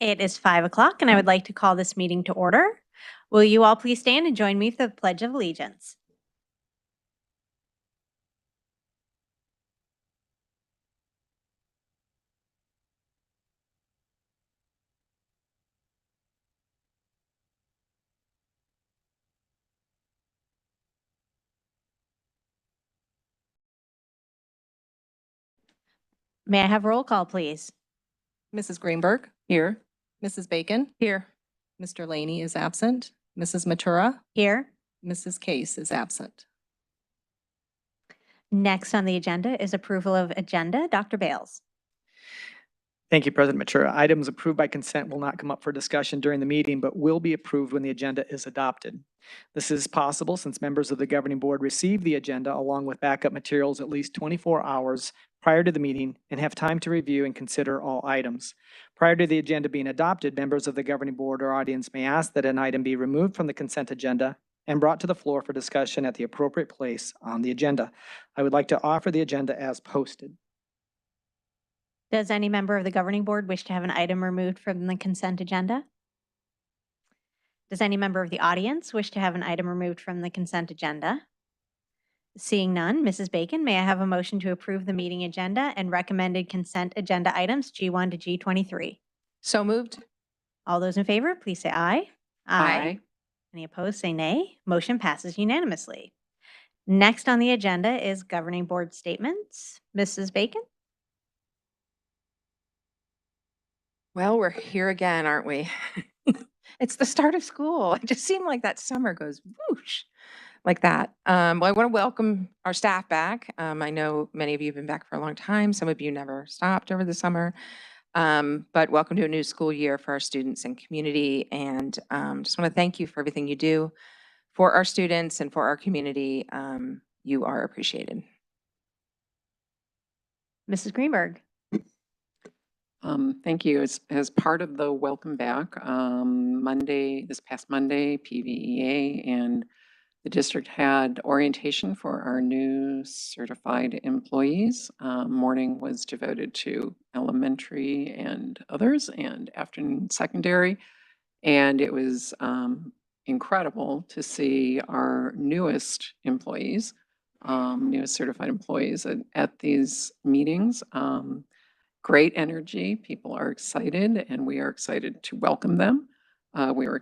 It is 5 o'clock, and I would like to call this meeting to order. Will you all please stand and join me for the Pledge of Allegiance? May I have roll call, please? Mrs. Greenberg? Here. Mrs. Bacon? Here. Mr. Laney is absent. Mrs. Matura? Here. Mrs. Case is absent. Next on the agenda is approval of agenda. Dr. Bales. Thank you, President Matura. Items approved by consent will not come up for discussion during the meeting, but will be approved when the agenda is adopted. This is possible since members of the governing board receive the agenda along with backup materials at least 24 hours prior to the meeting and have time to review and consider all items. Prior to the agenda being adopted, members of the governing board or audience may ask that an item be removed from the consent agenda and brought to the floor for discussion at the appropriate place on the agenda. I would like to offer the agenda as posted. Does any member of the governing board wish to have an item removed from the consent agenda? Does any member of the audience wish to have an item removed from the consent agenda? Seeing none, Mrs. Bacon, may I have a motion to approve the meeting agenda and recommended consent agenda items G1 to G23? So moved. All those in favor, please say aye. Any opposed, say nay. Motion passes unanimously. Next on the agenda is governing board statements. Mrs. Bacon? Well, we're here again, aren't we? It's the start of school. It just seemed like that summer goes whoosh like that. Well, I want to welcome our staff back. I know many of you have been back for a long time. Some of you never stopped over the summer. But welcome to a new school year for our students and community. And just want to thank you for everything you do for our students and for our community. You are appreciated. Mrs. Greenberg? Thank you. As part of the welcome back, this past Monday, Pvsca and the district had orientation for our new certified employees. Morning was devoted to elementary and others, and afternoon secondary. And it was incredible to see our newest employees, newest certified employees at these meetings. Great energy. People are excited, and we are excited to welcome them. We're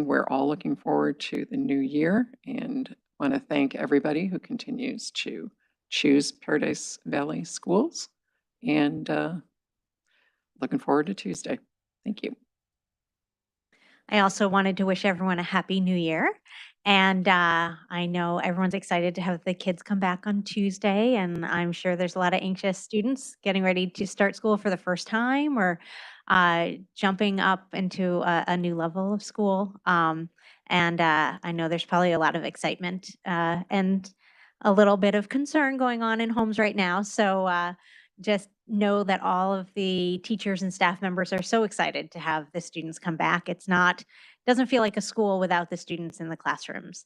we're all looking forward to the new year, and want to thank everybody who continues to choose Paradise Valley Schools, and looking forward to Tuesday. Thank you. I also wanted to wish everyone a happy new year. And I know everyone's excited to have the kids come back on Tuesday, and I'm sure there's a lot of anxious students getting ready to start school for the first time or jumping up into a new level of school. And I know there's probably a lot of excitement and a little bit of concern going on in homes right now. So just know that all of the teachers and staff members are so excited to have the students come back. Doesn't feel like a school without the students in the classrooms.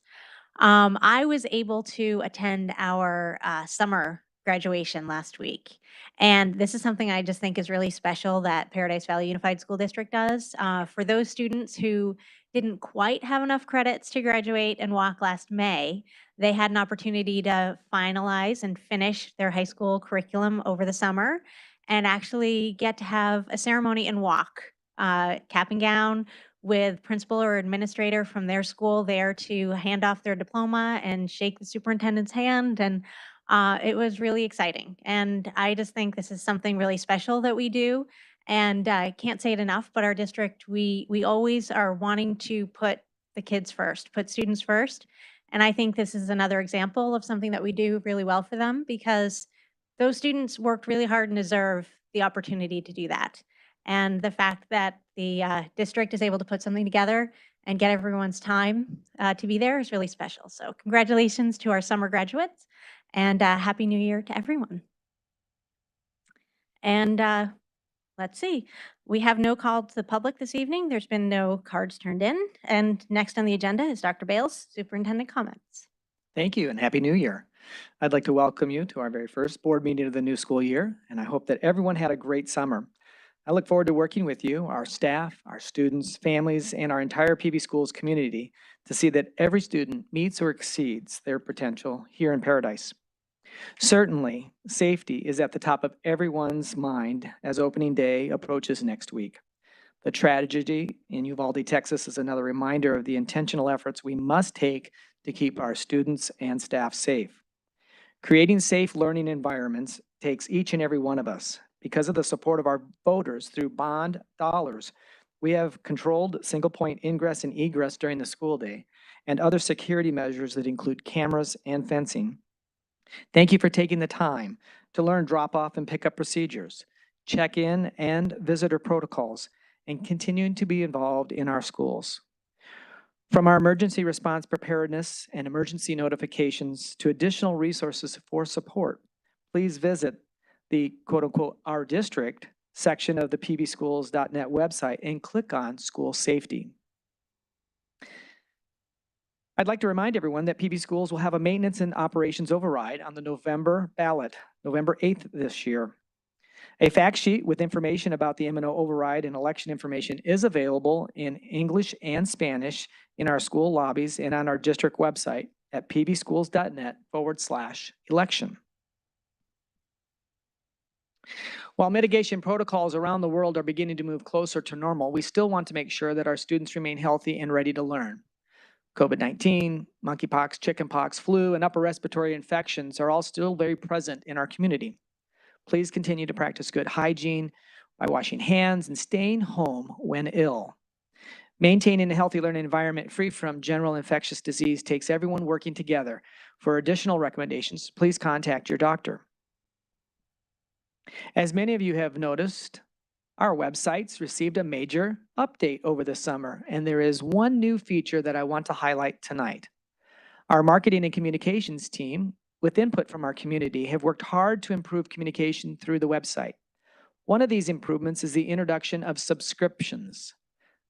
I was able to attend our summer graduation last week. And this is something I just think is really special that Paradise Valley Unified School District does. For those students who didn't quite have enough credits to graduate and walk last May, they had an opportunity to finalize and finish their high school curriculum over the summer and actually get to have a ceremony and walk, cap and gown, with principal or administrator from their school there to hand off their diploma and shake the superintendent's hand. And it was really exciting. And I just think this is something really special that we do. And I can't say it enough, but our district, we always are wanting to put the kids first, put students first. And I think this is another example of something that we do really well for them, because those students worked really hard and deserve the opportunity to do that. And the fact that the district is able to put something together and get everyone's time to be there is really special. So congratulations to our summer graduates, and Happy New Year to everyone. And let's see, we have no call to the public this evening. There's been no cards turned in. And next on the agenda is Dr. Bales, Superintendent comments. Thank you, and Happy New Year. I'd like to welcome you to our very first board meeting of the new school year, and I hope that everyone had a great summer. I look forward to working with you, our staff, our students, families, and our entire PV Schools community to see that every student meets or exceeds their potential here in Paradise. Certainly, safety is at the top of everyone's mind as opening day approaches next week. The tragedy in Uvalde, Texas is another reminder of the intentional efforts we must take to keep our students and staff safe. Creating safe learning environments takes each and every one of us. Because of the support of our voters through bond dollars, we have controlled single-point ingress and egress during the school day and other security measures that include cameras and fencing. Thank you for taking the time to learn drop-off and pickup procedures, check-in and visitor protocols, and continuing to be involved in our schools. From our emergency response preparedness and emergency notifications to additional resources for support, please visit the quote-unquote Our District section of the pvschools.net website and click on School Safety. I'd like to remind everyone that PV Schools will have a maintenance and operations override on the November ballot, November 8th this year. A fact sheet with information about the M&O override and election information is available in English and Spanish in our school lobbies and on our district website at pvschools.net/election. While mitigation protocols around the world are beginning to move closer to normal, we still want to make sure that our students remain healthy and ready to learn. COVID-19, monkeypox, chickenpox, flu, and upper respiratory infections are all still very present in our community. Please continue to practice good hygiene by washing hands and staying home when ill. Maintaining a healthy learning environment free from general infectious disease takes everyone working together. For additional recommendations, please contact your doctor. As many of you have noticed, our websites received a major update over the summer, and there is one new feature that I want to highlight tonight. Our marketing and communications team, with input from our community, have worked hard to improve communication through the website. One of these improvements is the introduction of subscriptions.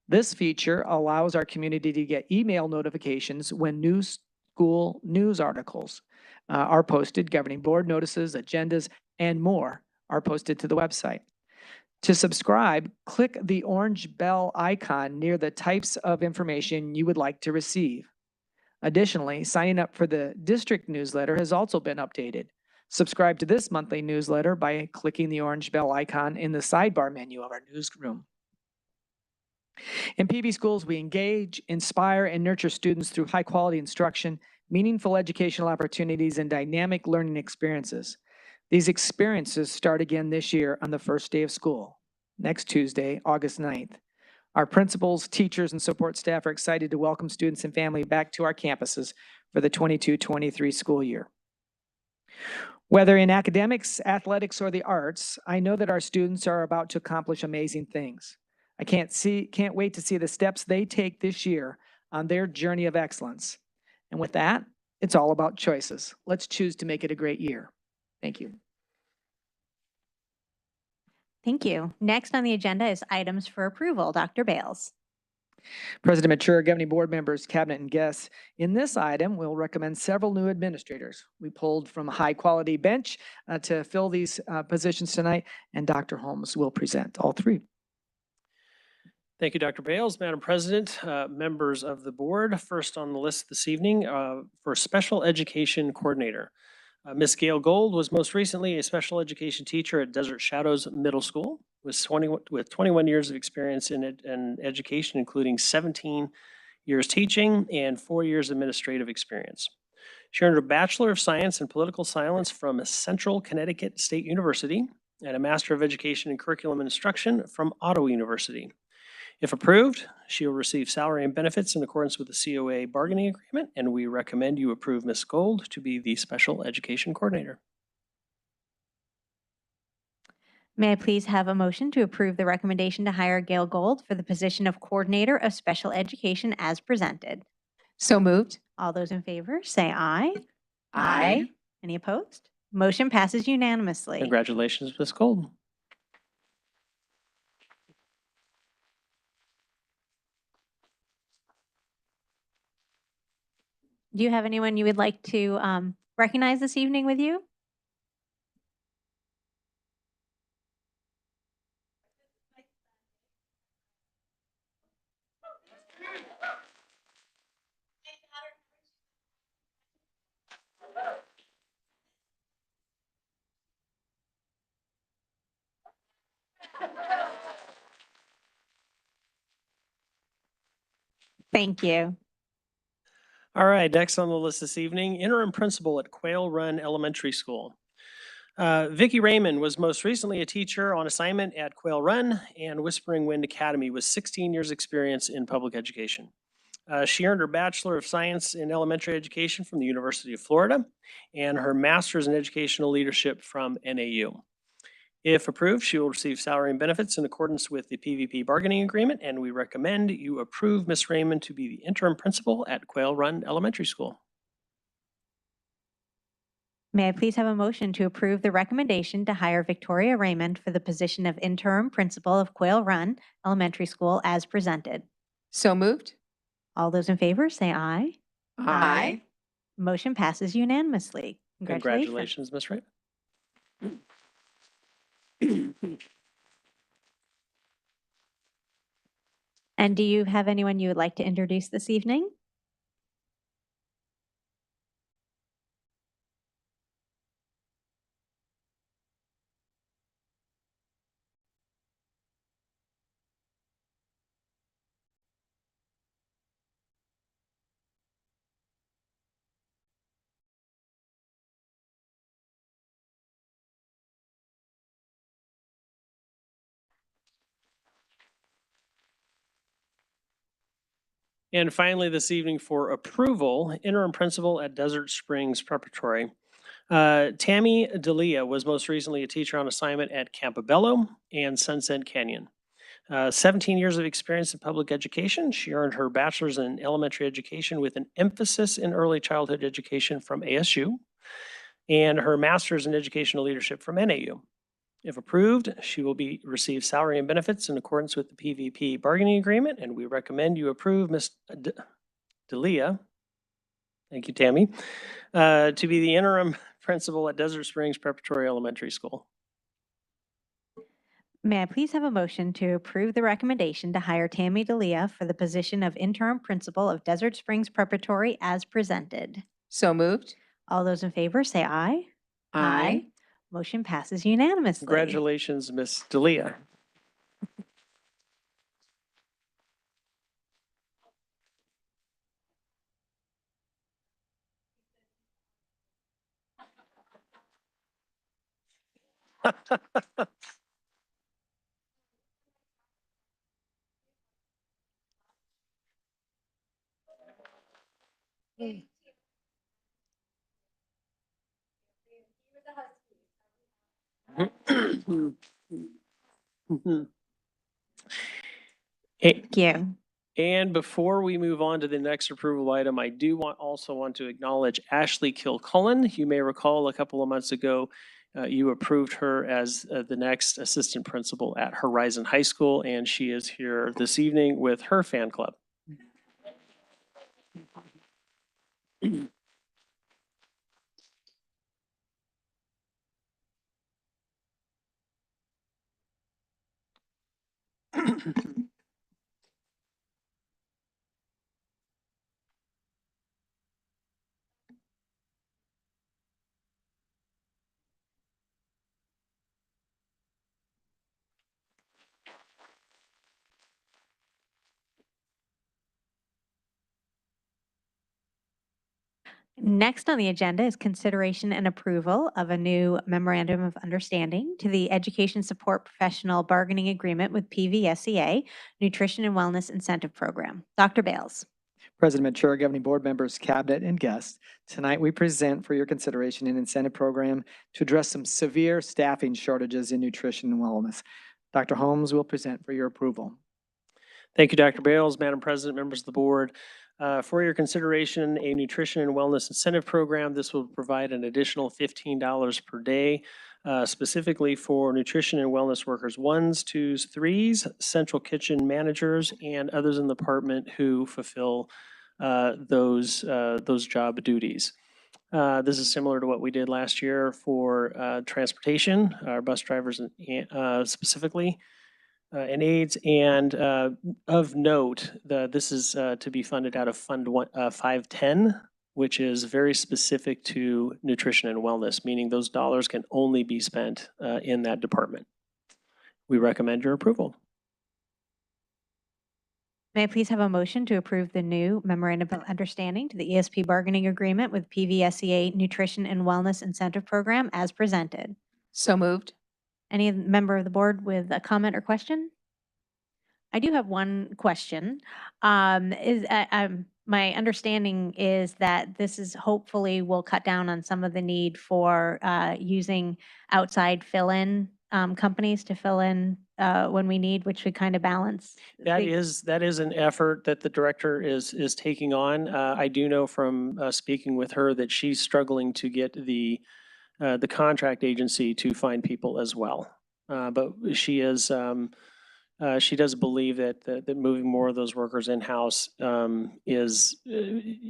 This feature allows our community to get email notifications when new school news articles are posted, governing board notices, agendas, and more are posted to the website. To subscribe, click the orange bell icon near the types of information you would like to receive. Additionally, signing up for the district newsletter has also been updated. Subscribe to this monthly newsletter by clicking the orange bell icon in the sidebar menu of our newsroom. In PV Schools, we engage, inspire, and nurture students through high-quality instruction, meaningful educational opportunities, and dynamic learning experiences. These experiences start again this year on the first day of school, next Tuesday, August 9th. Our principals, teachers, and support staff are excited to welcome students and family back to our campuses for the 22-23 school year. Whether in academics, athletics, or the arts, I know that our students are about to accomplish amazing things. I can't wait to see the steps they take this year on their journey of excellence. And with that, it's all about choices. Let's choose to make it a great year. Thank you. Thank you. Next on the agenda is items for approval. Dr. Bales. President Mature, governing board members, cabinet, and guests, in this item, we'll recommend several new administrators. We pulled from a high-quality bench to fill these positions tonight, and Dr. Holmes will present all three. Thank you, Dr. Bales. Madam President, members of the board, first on the list this evening for Special Education Coordinator. Ms. Gail Gold was most recently a special education teacher at Desert Shadows Middle School with 21 years of experience in education, including 17 years teaching and 4 years administrative experience. She earned a Bachelor of Science in Political Science from Central Connecticut State University and a Master of Education in Curriculum and Instruction from Ottawa University. If approved, she will receive salary and benefits in accordance with the COA bargaining agreement, and we recommend you approve Ms. Gold to be the Special Education Coordinator. May I please have a motion to approve the recommendation to hire Gail Gold for the position of Coordinator of Special Education as presented? So moved. All those in favor, say aye. Aye. Any opposed? Motion passes unanimously. Congratulations, Ms. Gold. Do you have anyone you would like to recognize this evening with you? Thank you. All right, next on the list this evening, interim principal at Quail Run Elementary School. Vicki Raymond was most recently a teacher on assignment at Quail Run and Whispering Wind Academy with 16 years' experience in public education. She earned her Bachelor of Science in Elementary Education from the University of Florida and her Master's in Educational Leadership from NAU. If approved, she will receive salary and benefits in accordance with the PVP bargaining agreement, and we recommend you approve Ms. Raymond to be the interim principal at Quail Run Elementary School. May I please have a motion to approve the recommendation to hire Victoria Raymond for the position of interim principal of Quail Run Elementary School as presented? So moved. All those in favor say aye. Aye. Motion passes unanimously. Congratulations, Ms. Raymond. And do you have anyone you would like to introduce this evening? And finally, this evening for approval, interim principal at Desert Springs Preparatory. Tammy Delia was most recently a teacher on assignment at Campobello and Sunset Canyon. 17 years of experience in public education. She earned her bachelor's in elementary education with an emphasis in early childhood education from ASU and her master's in educational leadership from NAU. If approved, she will receive salary and benefits in accordance with the PVP bargaining agreement, and we recommend you approve Ms. Delia, thank you, Tammy, to be the interim principal at Desert Springs Preparatory Elementary School. May I please have a motion to approve the recommendation to hire Tammy Delia for the position of interim principal of Desert Springs Preparatory as presented? So moved. All those in favor say aye. Motion passes unanimously. Congratulations, Ms. Delia. Thank you. And before we move on to the next approval item, I do also want to acknowledge Ashley Kilcullen. You may recall a couple of months ago, you approved her as the next assistant principal at Horizon High School, and she is here this evening with her fan club. Next on the agenda is consideration and approval of a new Memorandum of Understanding to the Education Support Professional Bargaining Agreement with Pvsca Nutrition and Wellness Incentive Program. Dr. Bales. President Mature, governing board members, cabinet, and guests, tonight we present for your consideration an incentive program to address some severe staffing shortages in nutrition and wellness. Dr. Holmes will present for your approval. Thank you, Dr. Bales, Madam President, members of the board. For your consideration, a nutrition and wellness incentive program. This will provide an additional $15 per day, specifically for nutrition and wellness workers, 1s, 2s, 3s, central kitchen managers, and others in the department who fulfill those job duties. This is similar to what we did last year for transportation, our bus drivers specifically, and aides. And of note, this is to be funded out of Fund 510, which is very specific to nutrition and wellness, meaning those dollars can only be spent in that department. We recommend your approval. May I please have a motion to approve the new memorandum of understanding to the ESP bargaining agreement with Pvsca Nutrition and Wellness Incentive Program as presented? So moved. Any member of the board with a comment or question? I do have one question. My understanding is that this is hopefully will cut down on some of the need for using outside fill-in companies to fill in when we need, which would kind of balance. That is an effort that the director is taking on. I do know from speaking with her that she's struggling to get the contract agency to find people as well. But she is she does believe that moving more of those workers in-house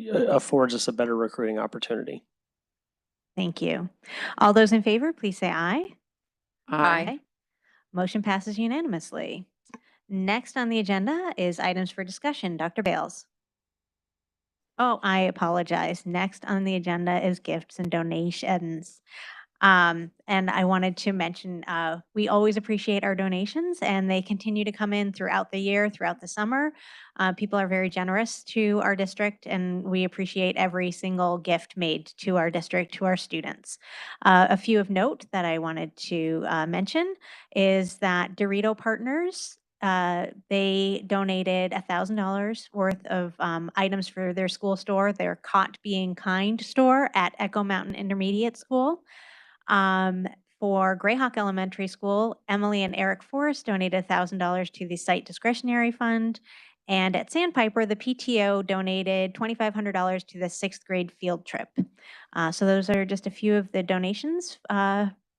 affords us a better recruiting opportunity. Thank you. All those in favor, please say aye. Aye. Motion passes unanimously. Next on the agenda is items for discussion. Dr. Bales. Oh, I apologize. Next on the agenda is gifts and donations. And I wanted to mention, we always appreciate our donations, and they continue to come in throughout the year, throughout the summer. People are very generous to our district, and we appreciate every single gift made to our district, to our students. A few of note that I wanted to mention is that Dorito Partners, they donated $1,000 worth of items for their school store, their Caught Being Kind store at Echo Mountain Intermediate School. For Greyhawk Elementary School, Emily and Eric Forrest donated $1,000 to the site discretionary fund. And at Sandpiper, the PTO donated $2,500 to the 6th grade field trip. So those are just a few of the donations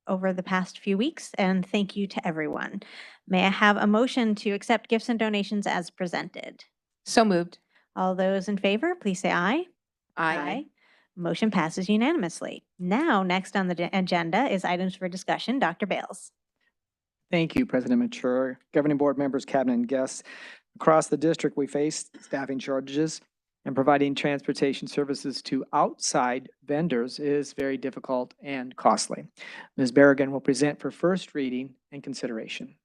over the past few weeks, and thank you to everyone. May I have a motion to accept gifts and donations as presented? So moved. All those in favor, please say aye. Aye. Motion passes unanimously. Now, next on the agenda is items for discussion. Dr. Bales. Thank you, President Mature, governing board members, cabinet, and guests. Across the district, we face staffing shortages, and providing transportation services to outside vendors is very difficult and costly. Ms. Berrigan will present for first reading and consideration.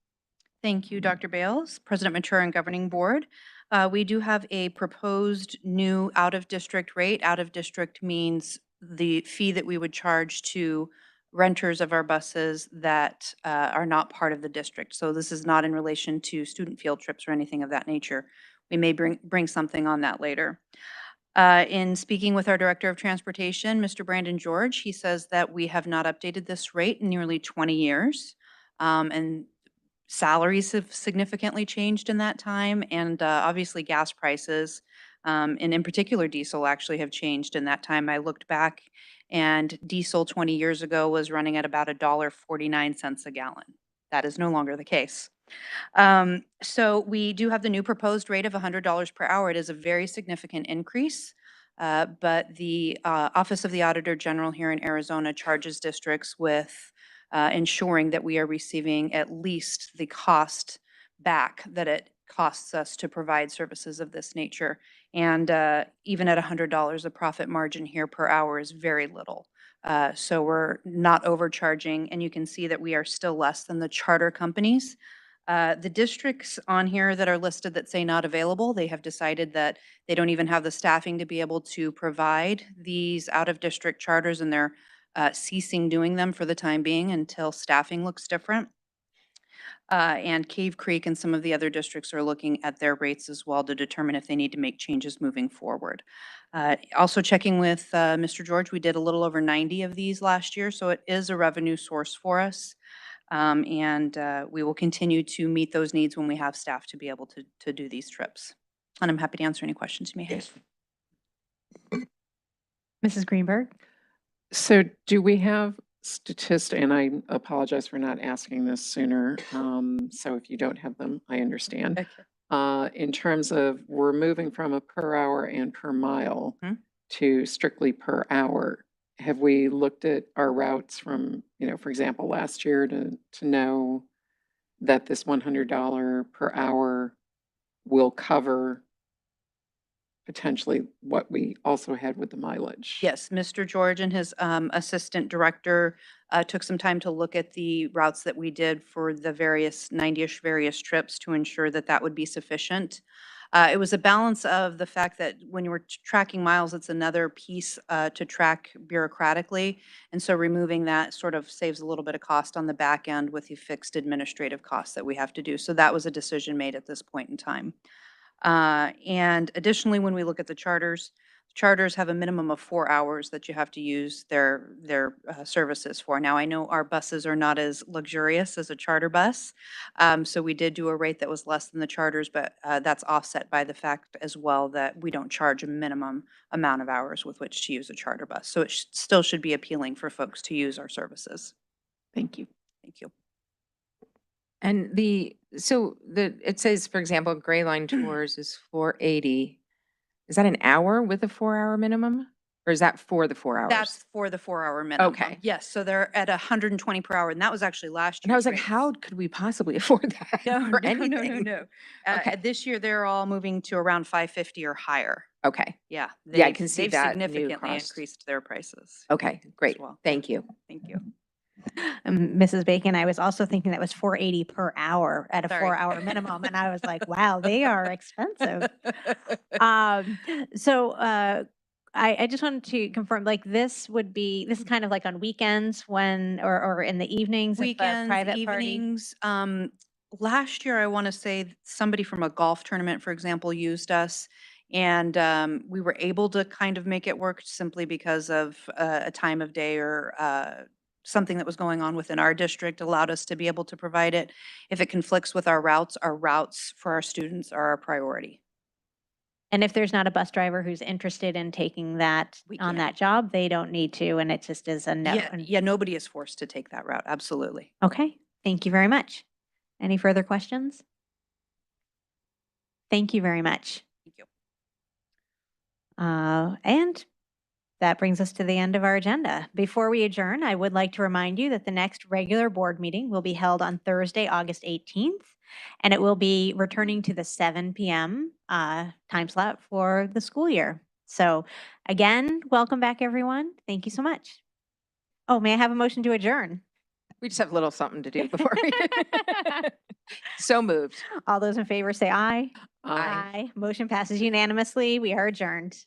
Thank you, Dr. Bales, President Mature and Governing Board. We do have a proposed new out-of-district rate. Out-of-district means the fee that we would charge to renters of our buses that are not part of the district. So this is not in relation to student field trips or anything of that nature. We may bring something on that later. In speaking with our Director of Transportation, Mr. Brandon George, he says that we have not updated this rate in nearly 20 years. And salaries have significantly changed in that time, and obviously gas prices, and in particular diesel, actually have changed in that time. I looked back, and diesel 20 years ago was running at about $1.49 a gallon. That is no longer the case. So we do have the new proposed rate of $100 per hour. It is a very significant increase, but the Office of the Auditor General here in Arizona charges districts with ensuring that we are receiving at least the cost back that it costs us to provide services of this nature. And even at $100, the profit margin here per hour is very little. So we're not overcharging, and you can see that we are still less than the charter companies. The districts on here that are listed that say not available, they have decided that they don't even have the staffing to be able to provide these out-of-district charters, and they're ceasing doing them for the time being until staffing looks different. And Cave Creek and some of the other districts are looking at their rates as well to determine if they need to make changes moving forward. Also checking with Mr. George, we did a little over 90 of these last year, so it is a revenue source for us. And we will continue to meet those needs when we have staff to be able to do these trips. And I'm happy to answer any questions you may have. Mrs. Greenberg. So do we have statistics, and I apologize for not asking this sooner. So if you don't have them, I understand. Okay. In terms of, we're moving from a per hour and per mile Mhm. to strictly per hour. have we looked at our routes from, for example, last year to know that this $100 per hour will cover potentially what we also had with the mileage? Yes, Mr. George and his assistant director took some time to look at the routes that we did for the various 90-ish various trips to ensure that that would be sufficient. It was a balance of the fact that when you were tracking miles, it's another piece to track bureaucratically. And so removing that sort of saves a little bit of cost on the back end with the fixed administrative costs that we have to do. So that was a decision made at this point in time. And additionally, when we look at the charters have a minimum of 4 hours that you have to use their services for. Now, I know our buses are not as luxurious as a charter bus, so we did do a rate that was less than the charters, but that's offset by the fact as well that we don't charge a minimum amount of hours with which to use a charter bus. So it still should be appealing for folks to use our services. Thank you. Thank you. And it says, for example, Gray Line Tours is 480. Is that an hour with a 4-hour minimum? Or is that for the 4 hours? That's for the 4-hour minimum. Okay. Yes, so they're at 120 per hour, and that was actually last year. And I was like, how could we possibly afford that No, for no, anything? no. Okay. This year, they're all moving to around 550 or higher. Okay. Yeah. Yeah, I they've- can see they've that new significantly cost. increased their prices. Okay, great. well. Thank you. Thank you. Mrs. Bacon, I was also thinking that was 480 per hour at a Sorry. 4-hour minimum. And I was like, wow, they are expensive. So I just wanted to confirm, like this is kind of like on weekends when, or in the evenings, if a Weekends, private party. evenings. Last year, I want to say somebody from a golf tournament, for example, used us. And we were able to kind of make it work simply because of a time of day or something that was going on within our district allowed us to be able to provide it. If it conflicts with our routes for our students are our priority. And if there's not a bus driver who's interested in taking that We on can. that job, they don't need to, and it just is a no. Yeah, nobody is forced to take that route. Absolutely. Okay, thank you very much. Any further questions? Thank you very much. Thank you. And that brings us to the end of our agenda. Before we adjourn, I would like to remind you that the next regular board meeting will be held on Thursday, August 18th, and it will be returning to the 7 p.m. Time slot for the school year. So again, welcome back, everyone. Thank you so much. Oh, may I have a motion to adjourn? We just have a little something to do before we. So moved. All those in favor say aye. Aye. Motion passes unanimously. We are adjourned.